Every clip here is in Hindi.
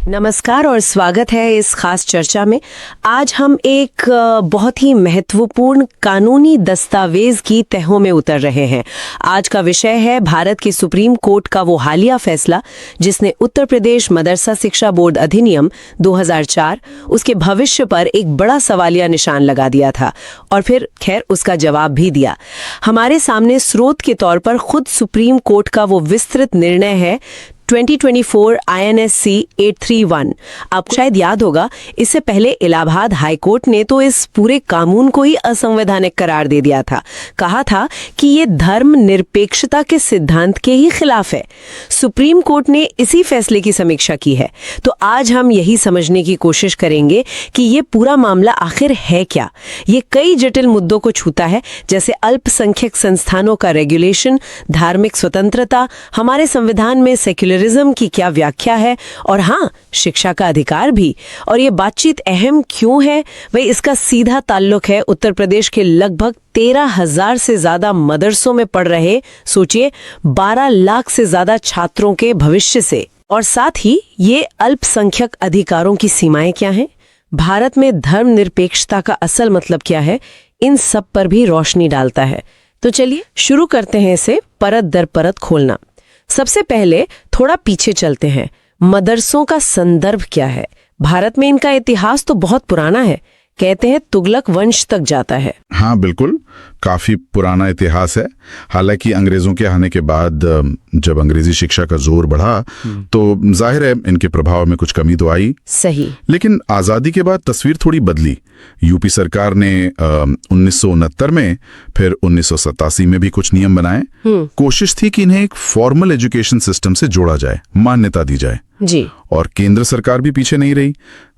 नमस्कार और स्वागत है इस खास चर्चा में। आज हम एक बहुत ही महत्वपूर्ण कानूनी दस्तावेज की तहों में उतर रहे हैं। आज का विषय है भारत के सुप्रीम कोर्ट का वो हालिया फैसला जिसने उत्तर प्रदेश मदरसा शिक्षा बोर्ड अधिनियम 2004 उसके भविष्य पर एक बड़ा सवालिया निशान लगा दिया था और फिर खैर उसका जवाब भी दिया। हमारे सामने स्रोत के तौर पर खुद सुप्रीम कोर्ट का वो विस्तृत निर्णय है 2024 INSC 831। आपको शायद याद होगा, इससे पहले इलाहाबाद हाई कोर्ट ने तो इस पूरे कानून को ही असंवैधानिक करार दे दिया था। कहा था कि ये धर्म निरपेक्षता के सिद्धांत के ही खिलाफ है। सुप्रीम कोर्ट ने इसी फैसले की समीक्षा की है। तो आज हम यही समझने की कोशिश करेंगे कि ये पूरा मामला आखिर है क्या। ये कई जटिल मुद्दों को छूता है, जैसे अल्पसंख्यक संस्थानों का रेगुलेशन, धार्मिक स्वतंत्रता, हमारे संविधान में सेक्युलरिज्म की क्या व्याख्या है, और हाँ, शिक्षा का अधिकार भी। और ये बातचीत अहम क्यों है? भाई, इसका सीधा ताल्लुक है उत्तर प्रदेश के लगभग 13,000 से ज्यादा मदरसों में पढ़ रहे, सोचिए, 12 लाख से ज्यादा छात्रों के भविष्य से। और साथ ही ये अल्पसंख्यक अधिकारों की सीमाएं क्या हैं, भारत में धर्मनिरपेक्षता का असल मतलब क्या है, इन सब पर भी रोशनी डालता है। तो चलिए शुरू करते हैं इसे परत दर परत खोलना। सबसे पहले थोड़ा पीछे चलते हैं। मदरसों का संदर्भ क्या है? भारत में इनका इतिहास तो बहुत पुराना है, कहते हैं तुगलक वंश तक जाता है। हाँ बिल्कुल, काफी पुराना इतिहास है। हालांकि अंग्रेजों के आने के बाद जब अंग्रेजी शिक्षा का जोर बढ़ा तो जाहिर है इनके प्रभाव में कुछ कमी तो आई। सही। लेकिन आजादी के बाद तस्वीर थोड़ी बदली। यूपी सरकार ने 1969 में, फिर 1987 में भी कुछ नियम बनाए। कोशिश थी कि इन्हें एक फॉर्मल एजुकेशन सिस्टम से जोड़ा जाए, मान्यता दी जाए जी। और केंद्र सरकार भी पीछे नहीं रही।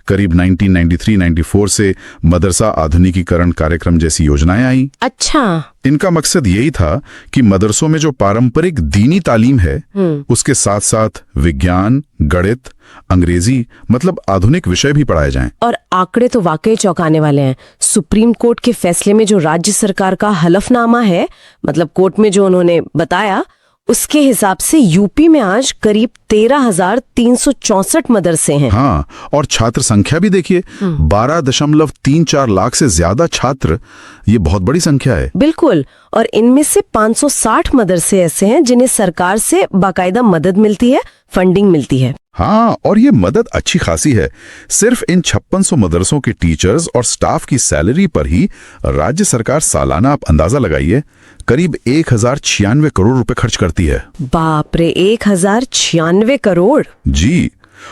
करीब 1993-94 से मदरसा आधुनिकीकरण कार्यक्रम जैसी योजनाएं आई। अच्छा। इनका मकसद यही था कि मदरसों में जो पारंपरिक दीनी तालीम है उसके साथ साथ विज्ञान, गणित, अंग्रेजी, मतलब आधुनिक विषय भी पढ़ाए जाएं। और आंकड़े तो वाकई चौंकाने वाले हैं। सुप्रीम कोर्ट के फैसले में जो राज्य सरकार का हलफनामा है, मतलब कोर्ट में जो उन्होंने बताया, उसके हिसाब से यूपी में आज करीब 13,364 मदरसे हैं। हाँ, और छात्र संख्या भी देखिए, 12.34 लाख से ज्यादा छात्र, ये बहुत बड़ी संख्या है। बिल्कुल। और इनमें से 560 मदरसे ऐसे हैं जिन्हें सरकार से बाकायदा मदद मिलती है, फंडिंग मिलती है। हाँ, और ये मदद अच्छी खासी है। सिर्फ इन 5600 मदरसों के टीचर्स और स्टाफ की सैलरी पर ही राज्य सरकार सालाना, आप अंदाजा लगाइए, करीब 1096 करोड़ रुपए खर्च करती है। बाप रे, 1096 करोड़! जी।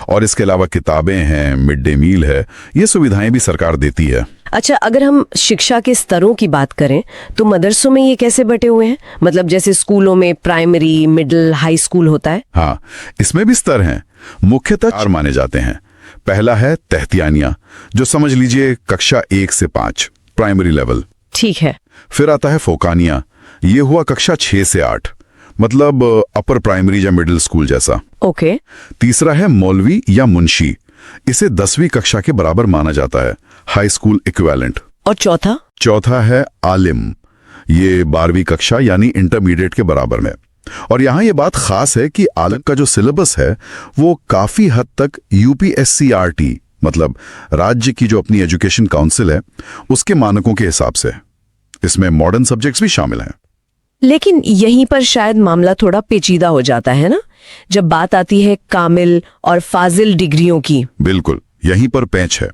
और इसके अलावा किताबें हैं, मिड डे मील है, ये सुविधाएं भी सरकार देती है। अच्छा, अगर हम शिक्षा के स्तरों की बात करें तो मदरसों में ये कैसे बटे हुए हैं? मतलब जैसे स्कूलों में प्राइमरी, मिडिल, हाई स्कूल होता है। हाँ, इसमें भी स्तर हैं। मुख्यतः 4 माने जाते हैं। पहला है तहतियानिया, जो समझ लीजिए कक्षा 1 से 5, प्राइमरी लेवल। ठीक है। फिर आता है फोकानिया, ये हुआ कक्षा 6 से 8, मतलब अपर प्राइमरी या मिडिल स्कूल जैसा। ओके। तीसरा है मौलवी या मुंशी, इसे 10वीं कक्षा के बराबर माना जाता है, हाई स्कूल इक्विवेलेंट। और चौथा है आलिम, ये 12वीं कक्षा यानी इंटरमीडिएट के बराबर में। और यहाँ ये बात खास है कि आलिम का जो सिलेबस है वो काफी हद तक UPSCRT, मतलब राज्य की जो अपनी एजुकेशन काउंसिल है, उसके मानकों के हिसाब से। इसमें मॉडर्न सब्जेक्ट्स भी शामिल हैं। लेकिन यहीं पर शायद मामला थोड़ा पेचीदा हो जाता है ना, जब बात आती है कामिल और फाजिल डिग्रियों की। बिल्कुल, यहीं पर पेंच है।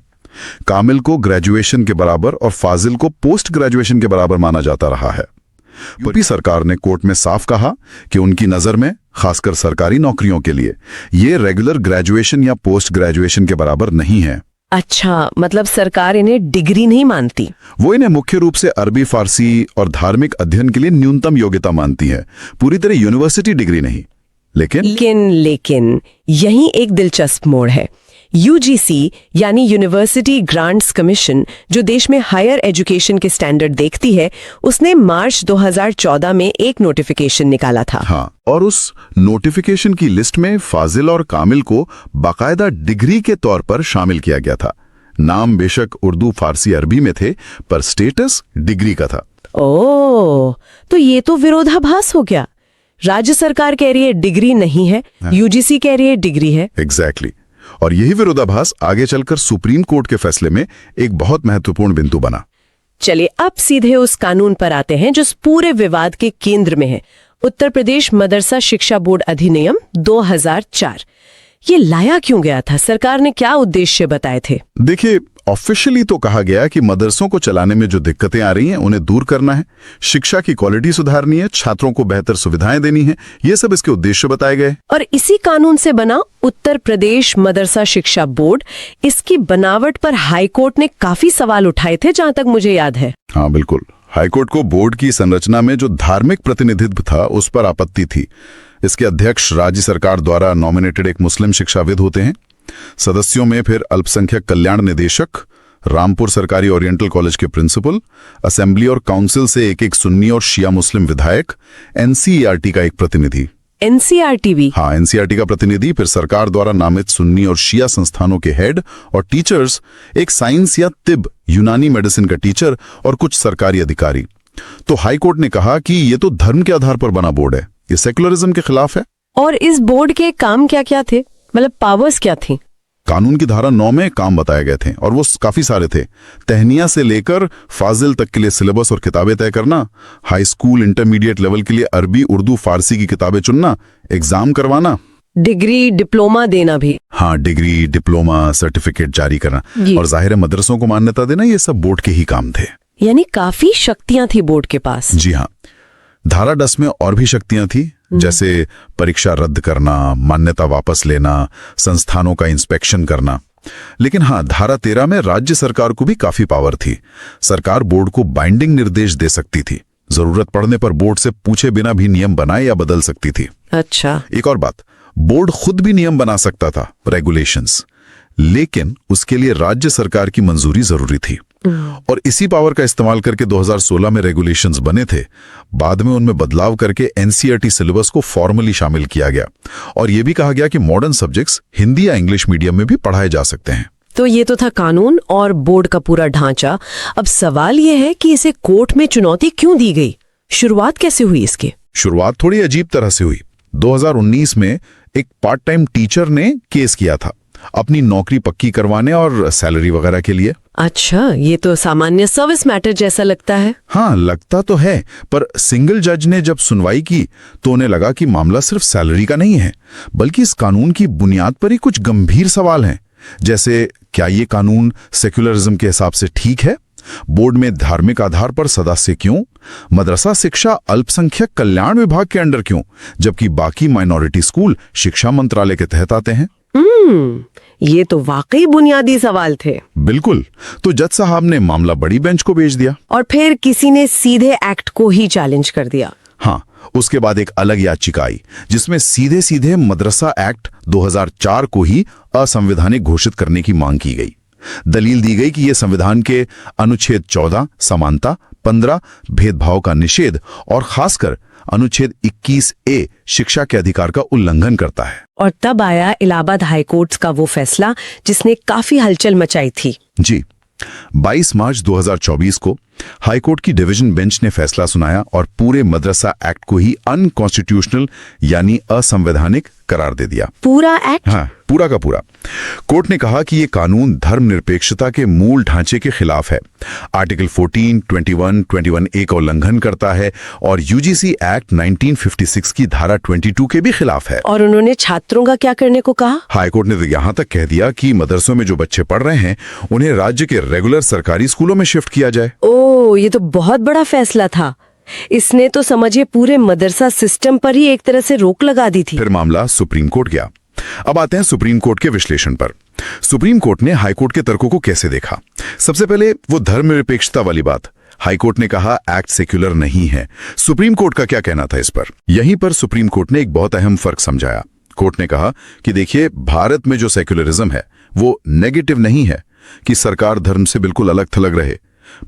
कामिल को ग्रेजुएशन के बराबर और फाजिल को पोस्ट ग्रेजुएशन के बराबर माना जाता रहा है। यूपी सरकार ने कोर्ट में साफ कहा कि उनकी नजर में, खासकर सरकारी नौकरियों के लिए, ये रेगुलर ग्रेजुएशन या पोस्ट ग्रेजुएशन के बराबर नहीं है। अच्छा, मतलब सरकार इन्हें डिग्री नहीं मानती। वो इन्हें मुख्य रूप से अरबी, फारसी और धार्मिक अध्ययन के लिए न्यूनतम योग्यता मानती है, पूरी तरह यूनिवर्सिटी डिग्री नहीं। लेकिन यही एक दिलचस्प मोड़ है। UGC यानी यूनिवर्सिटी ग्रांट्स कमीशन, जो देश में हायर एजुकेशन के स्टैंडर्ड देखती है, उसने मार्च 2014 में एक नोटिफिकेशन निकाला था। हाँ, और उस नोटिफिकेशन की लिस्ट में फाजिल और कामिल को बाकायदा डिग्री के तौर पर शामिल किया गया था। नाम बेशक उर्दू, फारसी, अरबी में थे, पर स्टेटस डिग्री का था। ओह, तो ये तो विरोधाभास हो गया। राज्य सरकार कह रही है डिग्री नहीं है, UGC कह रही है डिग्री है। एग्जैक्टली। और यही विरोधाभास आगे चलकर सुप्रीम कोर्ट के फैसले में एक बहुत महत्वपूर्ण बिंदु बना। चलिए अब सीधे उस कानून पर आते हैं जो इस पूरे विवाद के केंद्र में है। उत्तर प्रदेश मदरसा शिक्षा बोर्ड अधिनियम 2004। ये लाया क्यों गया था? सरकार ने क्या उद्देश्य बताए थे? देखिए, ऑफिशियली तो कहा गया कि मदरसों को चलाने में जो दिक्कतें आ रही हैं उन्हें दूर करना है, शिक्षा की क्वालिटी सुधारनी है, छात्रों को बेहतर सुविधाएं देनी है, ये सब इसके उद्देश्य बताए गए। और इसी कानून से बना उत्तर प्रदेश मदरसा शिक्षा बोर्ड। इसकी बनावट पर हाईकोर्ट ने काफी सवाल उठाए थे, जहां तक मुझे याद है। हाँ बिल्कुल, हाईकोर्ट को बोर्ड की संरचना में जो धार्मिक प्रतिनिधित्व था उस पर आपत्ति थी। इसके अध्यक्ष राज्य सरकार द्वारा नॉमिनेटेड एक मुस्लिम शिक्षाविद होते हैं। सदस्यों में फिर अल्पसंख्यक कल्याण निदेशक, रामपुर सरकारी ओरिएंटल कॉलेज के प्रिंसिपल, असेंबली और काउंसिल से एक सुन्नी और शिया मुस्लिम विधायक, एनसीईआरटी का एक प्रतिनिधि। एनसीईआरटी भी? हाँ, एनसीईआरटी का प्रतिनिधि, फिर सरकार द्वारा नामित सुन्नी और शिया संस्थानों के हेड और टीचर्स, एक साइंस या तिब यूनानी मेडिसिन का टीचर और कुछ सरकारी अधिकारी। तो हाईकोर्ट ने कहा कि ये तो धर्म के आधार पर बना बोर्ड है, ये सेकुलरिज्म के खिलाफ है। और इस बोर्ड के काम क्या क्या थे, मतलब पावर्स क्या थी? कानून की धारा 9 में काम बताए गए थे और वो काफी सारे थे। तहनिया से लेकर फाजिल तक के लिए सिलेबस और किताबें तय करना, हाई स्कूल इंटरमीडिएट लेवल के लिए अरबी, उर्दू, फारसी की किताबें चुनना, एग्जाम करवाना, डिग्री डिप्लोमा देना भी। हाँ, डिग्री डिप्लोमा सर्टिफिकेट जारी करना, और जाहिर है मदरसों को मान्यता देना, ये सब बोर्ड के ही काम थे। यानी काफी शक्तियां थी बोर्ड के पास। जी हाँ, धारा 10 में और भी शक्तियां थी, जैसे परीक्षा रद्द करना, मान्यता वापस लेना, संस्थानों का इंस्पेक्शन करना। लेकिन हाँ, धारा 13 में राज्य सरकार को भी काफी पावर थी। सरकार बोर्ड को बाइंडिंग निर्देश दे सकती थी, जरूरत पड़ने पर बोर्ड से पूछे बिना भी नियम बनाए या बदल सकती थी। अच्छा, एक और बात, बोर्ड खुद भी नियम बना सकता था, रेगुलेशंस, लेकिन उसके लिए राज्य सरकार की मंजूरी जरूरी थी। और इसी पावर का इस्तेमाल करके 2016 में रेगुलेशंस बने थे। बाद में उनमें बदलाव करके एनसीईआरटी सिलेबस को फॉर्मली शामिल किया गया और यह भी कहा गया कि मॉडर्न सब्जेक्ट्स हिंदी या इंग्लिश मीडियम में भी पढ़ाए जा सकते हैं। तो ये तो था कानून और बोर्ड का पूरा ढांचा। अब सवाल यह है कि इसे कोर्ट में चुनौती क्यों दी गई? शुरुआत कैसे हुई इसकी? शुरुआत थोड़ी अजीब तरह से हुई। 2019 में एक पार्ट टाइम टीचर ने केस किया था अपनी नौकरी पक्की करवाने और सैलरी वगैरह के लिए। अच्छा, ये तो सामान्य सर्विस मैटर जैसा लगता है। हाँ, लगता तो है, पर सिंगल जज ने जब सुनवाई की तो उन्हें लगा कि मामला सिर्फ सैलरी का नहीं है, बल्कि इस कानून की बुनियाद पर ही कुछ गंभीर सवाल हैं। जैसे, क्या ये कानून सेक्युलरिज्म के हिसाब से ठीक है? बोर्ड में धार्मिक आधार पर सदस्य क्यों? मदरसा शिक्षा अल्पसंख्यक कल्याण विभाग के अंडर क्यों, जबकि बाकी माइनॉरिटी स्कूल शिक्षा मंत्रालय के तहत आते हैं? ये तो वाकई बुनियादी सवाल थे। बिल्कुल। तो जज साहब ने मामला बड़ी बेंच को भेज दिया और फिर किसी ने सीधे एक्ट को ही चैलेंज कर दिया। हाँ, उसके बाद एक अलग याचिका आई जिसमें सीधे सीधे मदरसा एक्ट 2004 को ही असंवैधानिक घोषित करने की मांग की गई। दलील दी गई कि यह संविधान के अनुच्छेद 14 समानता, 15 भेदभाव का निषेध और खासकर अनुच्छेद 21A शिक्षा के अधिकार का उल्लंघन करता है। और तब आया इलाहाबाद हाईकोर्ट का वो फैसला जिसने काफी हलचल मचाई थी। जी, 22 मार्च 2024 को हाईकोर्ट की डिवीजन बेंच ने फैसला सुनाया और पूरे मदरसा एक्ट को ही अनकॉन्स्टिट्यूशनल यानी असंवैधानिक करार दे दिया। पूरा एक्ट? हाँ, पूरा का पूरा। कोर्ट ने कहा कि यह कानून धर्मनिरपेक्षता के मूल ढांचे के खिलाफ है, आर्टिकल 14, 21, 21A का उल्लंघन करता है और यूजीसी एक्ट 1956 की धारा 22 के भी खिलाफ है। और उन्होंने छात्रों का क्या करने को कहा? हाईकोर्ट ने तो यहां तक कह दिया कि मदरसों में जो बच्चे पढ़ रहे हैं उन्हें राज्य के रेगुलर सरकारी स्कूलों में शिफ्ट किया जाए। ओह, ये तो बहुत बड़ा फैसला था। इसने तो समझिए पूरे मदरसा सिस्टम पर ही एक तरह से रोक लगा दी थी। फिर मामला सुप्रीम कोर्ट गया। अब आते हैं सुप्रीम कोर्ट के विश्लेषण पर। सुप्रीम कोर्ट ने हाईकोर्ट के तर्कों को कैसे देखा? सबसे पहले वो धर्मनिरपेक्षता वाली बात। हाईकोर्ट ने कहा एक्ट सेक्युलर नहीं है। सुप्रीम कोर्ट का क्या कहना था इस पर? यहीं पर सुप्रीम कोर्ट ने एक बहुत अहम फर्क समझाया। कोर्ट ने कहा कि देखिए, भारत में जो सेक्युलरिज्म है वो नेगेटिव नहीं है कि सरकार धर्म से बिल्कुल अलग थलग रहे,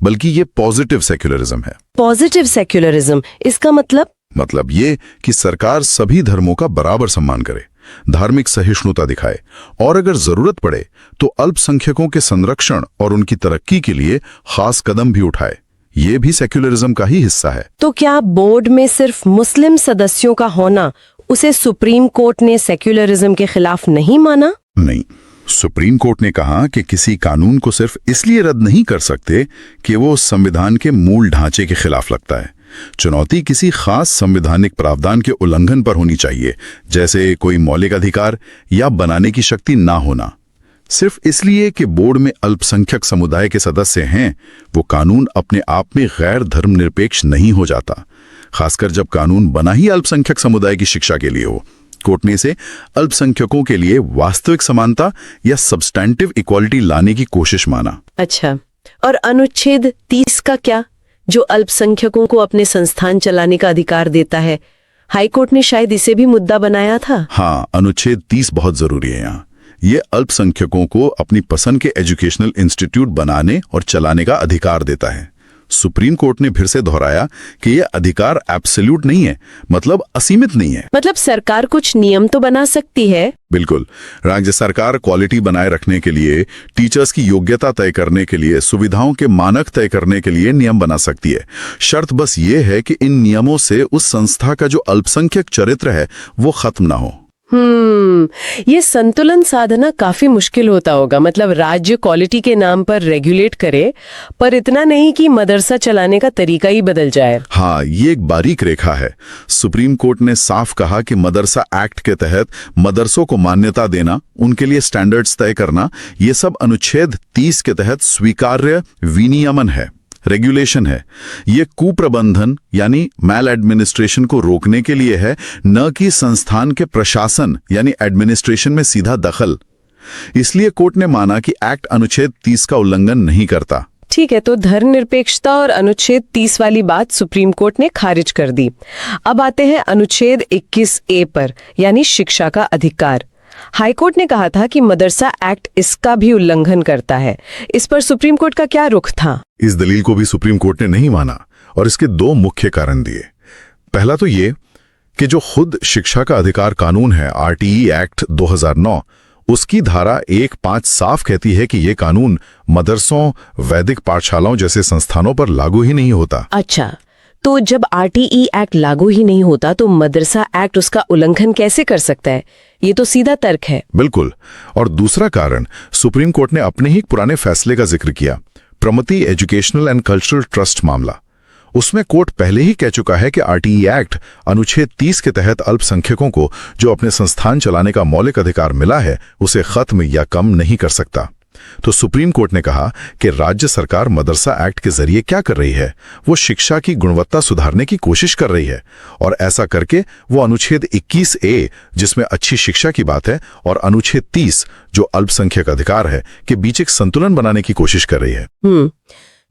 बल्कि ये पॉजिटिव सेक्युलरिज्म है। पॉजिटिव सेक्युलरिज्म, इसका मतलब ये कि सरकार सभी धर्मों का बराबर सम्मान करे, धार्मिक सहिष्णुता दिखाए और अगर जरूरत पड़े तो अल्पसंख्यकों के संरक्षण और उनकी तरक्की के लिए खास कदम भी उठाए। ये भी सेक्युलरिज्म का ही हिस्सा है। तो क्या बोर्ड में सिर्फ मुस्लिम सदस्यों का होना उसे सुप्रीम कोर्ट ने सेक्युलरिज्म के खिलाफ नहीं माना? नहीं, सुप्रीम कोर्ट ने कहा कि किसी कानून को सिर्फ इसलिए रद्द नहीं कर सकते कि वो संविधान के मूल ढांचे के खिलाफ लगता है। चुनौती किसी खास संवैधानिक प्रावधान के उल्लंघन पर होनी चाहिए, जैसे कोई मौलिक अधिकार या बनाने की शक्ति ना होना। सिर्फ इसलिए कि बोर्ड में अल्पसंख्यक समुदाय के सदस्य हैं, वो कानून अपने आप में गैर धर्मनिरपेक्ष नहीं हो जाता, खासकर जब कानून बना ही अल्पसंख्यक समुदाय की शिक्षा के लिए हो। कोर्ट ने इसे अल्पसंख्यकों के लिए वास्तविक समानता या सब्सटैंटिव इक्वालिटी लाने की कोशिश माना। अच्छा, और अनुच्छेद 30 का क्या, जो अल्पसंख्यकों को अपने संस्थान चलाने का अधिकार देता है? हाईकोर्ट ने शायद इसे भी मुद्दा बनाया था। हाँ, अनुच्छेद 30 बहुत जरूरी है यहाँ। ये अल्पसंख्यकों को अपनी पसंद के एजुकेशनल इंस्टीट्यूट बनाने और चलाने का अधिकार देता है। सुप्रीम कोर्ट ने फिर से दोहराया कि यह अधिकार एब्सोल्यूट नहीं है, मतलब असीमित नहीं है। मतलब सरकार कुछ नियम तो बना सकती है। बिल्कुल, राज्य सरकार क्वालिटी बनाए रखने के लिए, टीचर्स की योग्यता तय करने के लिए, सुविधाओं के मानक तय करने के लिए नियम बना सकती है। शर्त बस ये है कि इन नियमों से उस संस्था का जो अल्पसंख्यक चरित्र है वो खत्म ना हो। ये संतुलन साधना काफी मुश्किल होता होगा। मतलब राज्य क्वालिटी के नाम पर रेगुलेट करे, पर इतना नहीं कि मदरसा चलाने का तरीका ही बदल जाए। हाँ, ये एक बारीक रेखा है। सुप्रीम कोर्ट ने साफ कहा कि मदरसा एक्ट के तहत मदरसों को मान्यता देना, उनके लिए स्टैंडर्ड्स तय करना, ये सब अनुच्छेद 30 के तहत स्वीकार्य विनियमन है, रेगुलेशन है। ये कुप्रबंधन यानी मैल एडमिनिस्ट्रेशन को रोकने के लिए है, न कि संस्थान के प्रशासन यानी एडमिनिस्ट्रेशन में सीधा दखल। इसलिए कोर्ट ने माना कि एक्ट अनुच्छेद 30 का उल्लंघन नहीं करता। ठीक है, तो धर्मनिरपेक्षता और अनुच्छेद 30 वाली बात सुप्रीम कोर्ट ने खारिज कर दी। अब आते हैं अनुच्छेद 21A पर, यानी शिक्षा का अधिकार। हाईकोर्ट ने कहा था कि मदरसा एक्ट इसका भी उल्लंघन करता है। इस पर सुप्रीम कोर्ट का क्या रुख था? इस दलील को भी सुप्रीम कोर्ट ने नहीं माना और इसके दो मुख्य कारण दिए। पहला तो ये कि जो खुद शिक्षा का अधिकार कानून है, RTE एक्ट 2009, उसकी धारा 1(5) साफ कहती है कि ये कानून मदरसों, वैदिक पाठशालाओं जैसे संस्थानों पर लागू ही नहीं होता। अच्छा, तो जब RTE एक्ट लागू ही नहीं होता तो मदरसा एक्ट उसका उल्लंघन कैसे कर सकता है? ये तो सीधा तर्क है। बिल्कुल। और दूसरा कारण, सुप्रीम कोर्ट ने अपने ही पुराने फैसले का जिक्र किया, Pramati educational and cultural trust मामला। उसमें कोर्ट पहले ही कह चुका है कि RTE एक्ट अनुच्छेद 30 के तहत अल्पसंख्यकों को जो अपने संस्थान चलाने का मौलिक अधिकार मिला है, उसे खत्म या कम नहीं कर सकता। तो सुप्रीम कोर्ट ने कहा कि राज्य सरकार मदरसा एक्ट के जरिए क्या कर रही है, वो शिक्षा की गुणवत्ता सुधारने की कोशिश कर रही है, और ऐसा करके वो अनुच्छेद 21A जिसमें अच्छी शिक्षा की बात है और अनुच्छेद 30 जो अल्पसंख्यक अधिकार है के बीच एक संतुलन बनाने की कोशिश कर रही है।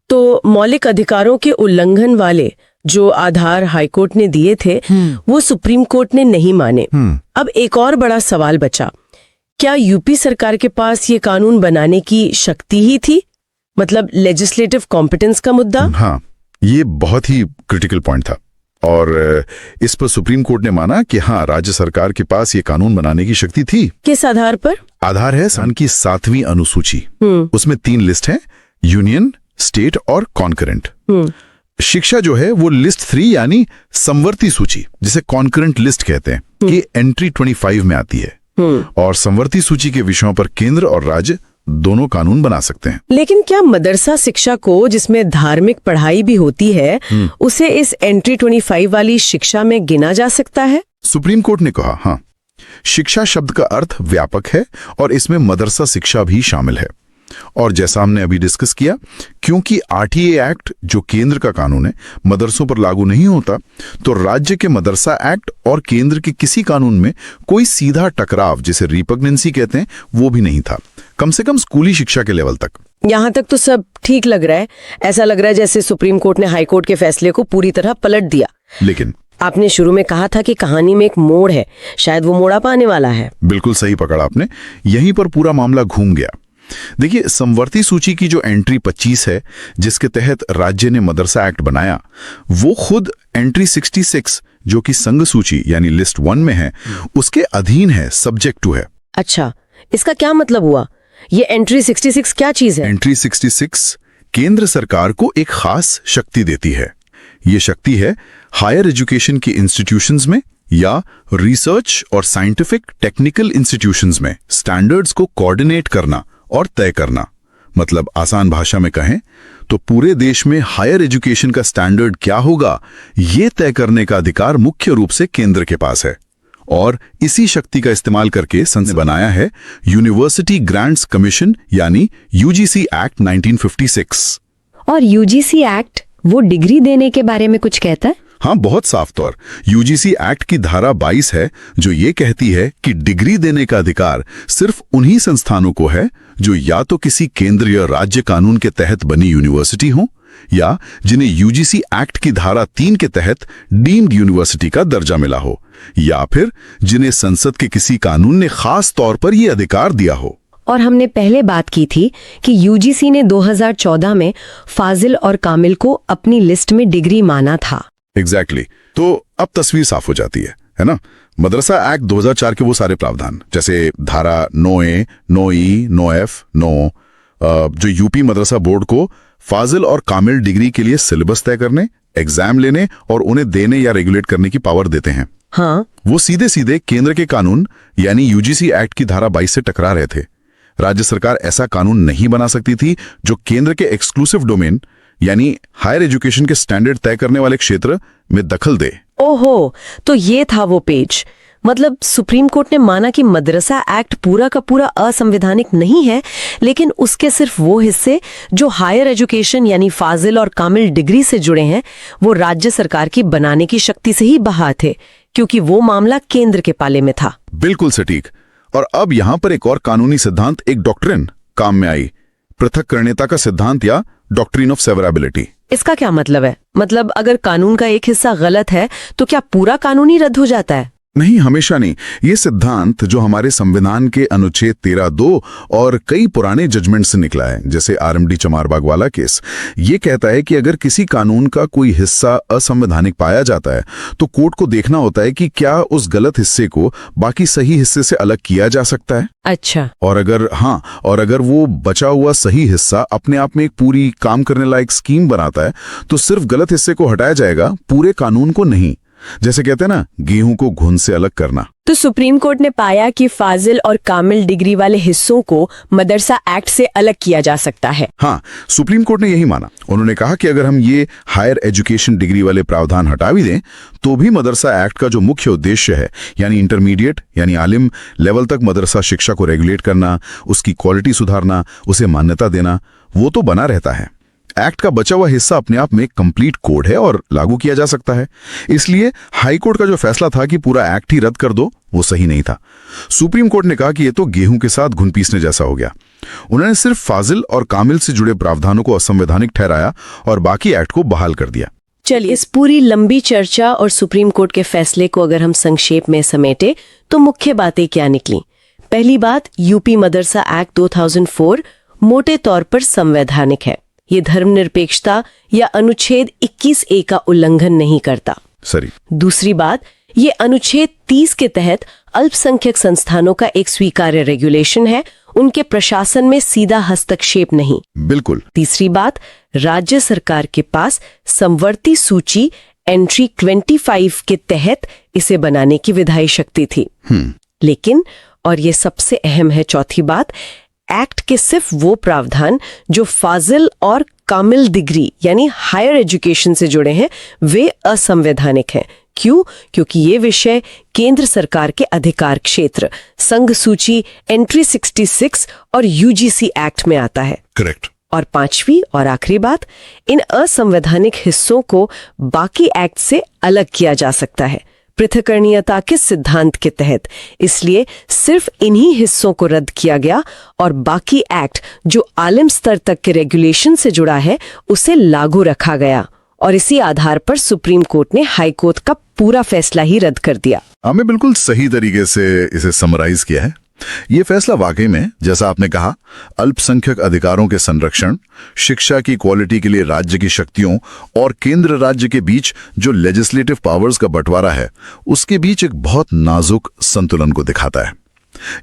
तो मौलिक अधिकारों के उल्लंघन वाले जो आधार हाईकोर्ट ने दिए थे, वो सुप्रीम कोर्ट ने नहीं माने। अब एक और बड़ा सवाल बचा, क्या यूपी सरकार के पास ये कानून बनाने की शक्ति ही थी? मतलब लेजिस्लेटिव कॉम्पिटेंस का मुद्दा। हाँ, ये बहुत ही क्रिटिकल पॉइंट था और इस पर सुप्रीम कोर्ट ने माना कि हाँ, राज्य सरकार के पास ये कानून बनाने की शक्ति थी। किस आधार पर? आधार है संविधान की 7वीं अनुसूची। उसमें 3 लिस्ट हैं, यूनियन, स्टेट और कॉन्करेंट। शिक्षा जो है वो लिस्ट 3 यानी समवर्ती सूची, जिसे कॉन्करेंट लिस्ट कहते हैं, कि एंट्री 25 में आती है। और समवर्ती सूची के विषयों पर केंद्र और राज्य दोनों कानून बना सकते हैं। लेकिन क्या मदरसा शिक्षा को, जिसमें धार्मिक पढ़ाई भी होती है, उसे इस एंट्री 25 वाली शिक्षा में गिना जा सकता है? सुप्रीम कोर्ट ने कहा हाँ, शिक्षा शब्द का अर्थ व्यापक है और इसमें मदरसा शिक्षा भी शामिल है। और जैसा हमने अभी डिस्कस किया, क्योंकि RTE एक्ट जो केंद्र का कानून है मदरसों पर लागू नहीं होता, तो राज्य के मदरसा एक्ट और केंद्र के किसी कानून में कोई सीधा टकराव, जिसे रिपग्नेंसी कहते हैं, वो भी नहीं था, कम से कम स्कूली शिक्षा के लेवल तक। यहाँ तक तो सब ठीक लग रहा है। ऐसा लग रहा है जैसे सुप्रीम कोर्ट ने हाई कोर्ट के फैसले को पूरी तरह पलट दिया। लेकिन आपने शुरू में कहा था कि कहानी में एक मोड़ है, शायद वो मोड़ आने वाला है। बिल्कुल सही पकड़ा आपने, यहीं पर पूरा मामला घूम गया। देखिए, समवर्ती सूची की जो एंट्री 25 है, जिसके तहत राज्य ने मदरसा एक्ट बनाया, वो खुद एंट्री 66 जो कि संघ सूची यानी लिस्ट 1 में है, उसके अधीन है, सब्जेक्ट टू है। अच्छा, इसका क्या मतलब हुआ? ये एंट्री 66 क्या चीज है? एंट्री 66 केंद्र सरकार को एक खास शक्ति देती है। ये शक्ति है हायर एजुकेशन की इंस्टीट्यूशंस में या रिसर्च और साइंटिफिक टेक्निकल इंस्टीट्यूशंस में स्टैंडर्ड्स को कोऑर्डिनेट करना और तय करना। मतलब आसान भाषा में कहें तो पूरे देश में हायर एजुकेशन का स्टैंडर्ड क्या होगा, ये तय करने का अधिकार मुख्य रूप से केंद्र के पास है। और इसी शक्ति का इस्तेमाल करके संसद ने बनाया है यूनिवर्सिटी ग्रांट्स कमीशन यानी यूजीसी एक्ट 1956। और यूजीसी एक्ट वो डिग्री देने के बारे में कुछ कहता है? हाँ, बहुत साफ तौर। यूजीसी एक्ट की धारा 22 है जो ये कहती है कि डिग्री देने का अधिकार सिर्फ उन्हीं संस्थानों को है जो या तो किसी केंद्र या राज्य कानून के तहत बनी यूनिवर्सिटी हो या जिन्हें यूजीसी एक्ट की धारा 3 के तहत डीम्ड यूनिवर्सिटी का दर्जा मिला हो, या फिर जिन्हें संसद के किसी कानून ने खास तौर पर यह अधिकार दिया हो। और हमने पहले बात की थी कि यूजीसी ने 2014 में फाजिल और कामिल को अपनी लिस्ट में डिग्री माना था। एग्जैक्टली। तो अब तस्वीर साफ हो जाती है ना? मदरसा एक्ट 2004 के वो सारे प्रावधान जैसे धारा 9A, 9E, 9F, 9 जो यूपी मदरसा बोर्ड को फाजिल और कामिल डिग्री के लिए सिलेबस तय करने, एग्जाम लेने और उन्हें देने या रेगुलेट करने की पावर देते हैं। हाँ, वो सीधे सीधे केंद्र के कानून यानी यूजीसी एक्ट की धारा 22 से टकरा रहे थे। राज्य सरकार ऐसा कानून नहीं बना सकती थी जो केंद्र के एक्सक्लूसिव डोमेन यानी हायर एजुकेशन के स्टैंडर्ड तय करने वाले क्षेत्र में दखल दे। ओहो, तो ये था वो पेज। मतलब सुप्रीम कोर्ट ने माना कि मदरसा एक्ट पूरा का पूरा असंवैधानिक नहीं है, लेकिन उसके सिर्फ वो हिस्से जो हायर एजुकेशन यानी फाजिल और कामिल डिग्री से जुड़े हैं वो राज्य सरकार की बनाने की शक्ति से ही बहा थे, क्योंकि वो मामला केंद्र के पाले में था। बिल्कुल सटीक। और अब यहां पर एक और कानूनी सिद्धांत, एक डॉक्ट्रिन काम में आई, पृथक्करणीयता का सिद्धांत या डॉक्ट्रिन ऑफ सेवरेबिलिटी। इसका क्या मतलब है? मतलब अगर कानून का एक हिस्सा गलत है तो क्या पूरा कानून ही रद्द हो जाता है? नहीं, हमेशा नहीं। ये सिद्धांत जो हमारे संविधान के अनुच्छेद 13(2) और कई पुराने जजमेंट से निकला है, जैसे आरएमडी चमारबाग वाला केस, ये कहता है कि अगर किसी कानून का कोई हिस्सा असंवैधानिक पाया जाता है तो कोर्ट को देखना होता है कि क्या उस गलत हिस्से को बाकी सही हिस्से से अलग किया जा सकता है। अच्छा। और अगर वो बचा हुआ सही हिस्सा अपने आप में एक पूरी काम करने लायक स्कीम बनाता है तो सिर्फ गलत हिस्से को हटाया जाएगा, पूरे कानून को नहीं। जैसे कहते हैं ना, गेहूं को घुन से अलग करना। तो सुप्रीम कोर्ट ने पाया कि फाजिल और कामिल डिग्री वाले हिस्सों को मदरसा एक्ट से अलग किया जा सकता है। हाँ, सुप्रीम कोर्ट ने यही माना। उन्होंने कहा कि अगर हम ये हायर एजुकेशन डिग्री वाले प्रावधान हटा भी दें तो भी मदरसा एक्ट का जो मुख्य उद्देश्य है यानी इंटरमीडिएट यानी आलिम लेवल तक मदरसा शिक्षा को रेगुलेट करना, उसकी क्वालिटी सुधारना, उसे मान्यता देना, वो तो बना रहता है। एक्ट का बचा हुआ हिस्सा अपने आप में कंप्लीट कोड है और लागू किया जा सकता है। इसलिए हाई कोर्ट का जो फैसला था कि पूरा एक्ट ही रद्द कर दो, वो सही नहीं था। सुप्रीम कोर्ट ने कहा कि ये तो गेहूं के साथ घुन पीसने जैसा हो गया। उन्होंने सिर्फ फाजिल और कामिल से जुड़े प्रावधानों को असंवैधानिक ठहराया और बाकी एक्ट को बहाल कर दिया। चलिए, इस पूरी लंबी चर्चा और सुप्रीम कोर्ट के फैसले को अगर हम संक्षेप में समेटे तो मुख्य बातें क्या निकली? पहली बात, यूपी मदरसा एक्ट 2004 मोटे तौर पर संवैधानिक है। ये धर्मनिरपेक्षता या अनुच्छेद 21A का उल्लंघन नहीं करता। सही। दूसरी बात, ये अनुच्छेद 30 के तहत अल्पसंख्यक संस्थानों का एक स्वीकार्य रेगुलेशन है, उनके प्रशासन में सीधा हस्तक्षेप नहीं। बिल्कुल। तीसरी बात, राज्य सरकार के पास समवर्ती सूची एंट्री 25 के तहत इसे बनाने की विधायी शक्ति थी। लेकिन, और ये सबसे अहम है चौथी बात, एक्ट के सिर्फ वो प्रावधान जो फाजिल और कामिल डिग्री यानी हायर एजुकेशन से जुड़े हैं वे असंवैधानिक हैं। क्यों? क्योंकि ये विषय केंद्र सरकार के अधिकार क्षेत्र संघ सूची एंट्री 66 और यूजीसी एक्ट में आता है। करेक्ट। और पांचवी और आखिरी बात, इन असंवैधानिक हिस्सों को बाकी एक्ट से अलग किया जा सकता है पृथक्करणीयता के सिद्धांत के तहत। इसलिए सिर्फ इन्हीं हिस्सों को रद्द किया गया और बाकी एक्ट जो आलिम स्तर तक के रेगुलेशन से जुड़ा है उसे लागू रखा गया। और इसी आधार पर सुप्रीम कोर्ट ने हाई कोर्ट का पूरा फैसला ही रद्द कर दिया। हमें बिल्कुल सही तरीके से इसे समराइज किया है। ये फैसला वाकई में, जैसा आपने कहा, अल्पसंख्यक अधिकारों के संरक्षण, शिक्षा की क्वालिटी के लिए राज्य की शक्तियों और केंद्र राज्य के बीच जो लेजिस्लेटिव पावर्स का बंटवारा है, उसके बीच एक बहुत नाजुक संतुलन को दिखाता है।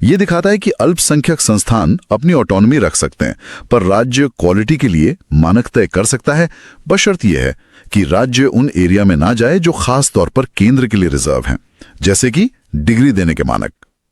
ये दिखाता है कि अल्पसंख्यक संस्थान अपनी ऑटोनॉमी रख सकते हैं, पर राज्य क्वालिटी के लिए मानक तय कर सकता है, बशर्त यह है कि राज्य उन एरिया में ना जाए जो खास तौर पर केंद्र के लिए रिजर्व हैं, जैसे कि डिग्री देने के मानक।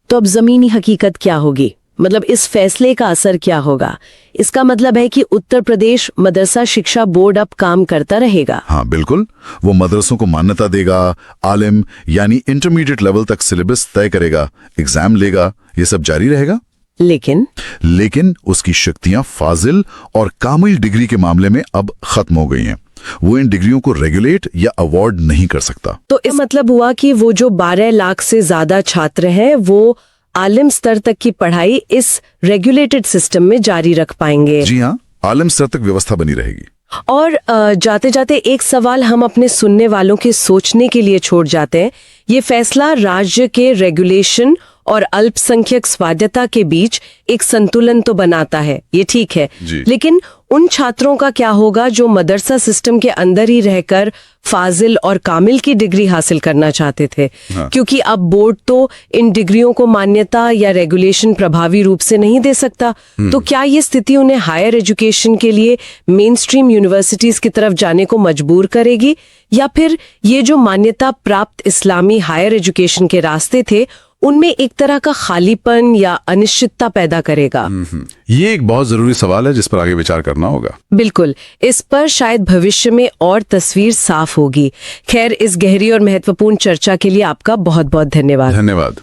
तो अब जमीनी हकीकत क्या होगी? मतलब इस फैसले का असर क्या होगा? इसका मतलब है कि उत्तर प्रदेश मदरसा शिक्षा बोर्ड अब काम करता रहेगा। हाँ बिल्कुल, वो मदरसों को मान्यता देगा, आलिम यानी इंटरमीडिएट लेवल तक सिलेबस तय करेगा, एग्जाम लेगा, ये सब जारी रहेगा। लेकिन उसकी शक्तियां फाजिल और कामिल डिग्री के मामले में अब खत्म हो गई हैं। वो इन डिग्रियों को रेगुलेट या अवॉर्ड नहीं कर सकता। तो इसका मतलब हुआ कि वो जो 12 लाख से ज्यादा छात्र हैं वो आलिम स्तर तक की पढ़ाई इस रेगुलेटेड सिस्टम में जारी रख पाएंगे। जी हाँ, आलिम स्तर तक व्यवस्था बनी रहेगी। और जाते जाते एक सवाल हम अपने सुनने वालों के सोचने के लिए छोड़ जाते हैं। ये फैसला राज्य के रेगुलेशन और अल्पसंख्यक स्वायत्तता के बीच एक संतुलन तो बनाता है, ये ठीक है, लेकिन उन छात्रों का क्या होगा जो मदरसा सिस्टम के अंदर ही रहकर फाजिल और कामिल की डिग्री हासिल करना चाहते थे? हाँ। क्योंकि अब बोर्ड तो इन डिग्रियों को मान्यता या रेगुलेशन प्रभावी रूप से नहीं दे सकता। तो क्या ये स्थिति उन्हें हायर एजुकेशन के लिए मेन स्ट्रीम यूनिवर्सिटीज की तरफ जाने को मजबूर करेगी, या फिर ये जो मान्यता प्राप्त इस्लामी हायर एजुकेशन के रास्ते थे उनमें एक तरह का खालीपन या अनिश्चितता पैदा करेगा? ये एक बहुत जरूरी सवाल है जिस पर आगे विचार करना होगा। बिल्कुल, इस पर शायद भविष्य में और तस्वीर साफ होगी। खैर, इस गहरी और महत्वपूर्ण चर्चा के लिए आपका बहुत बहुत धन्यवाद।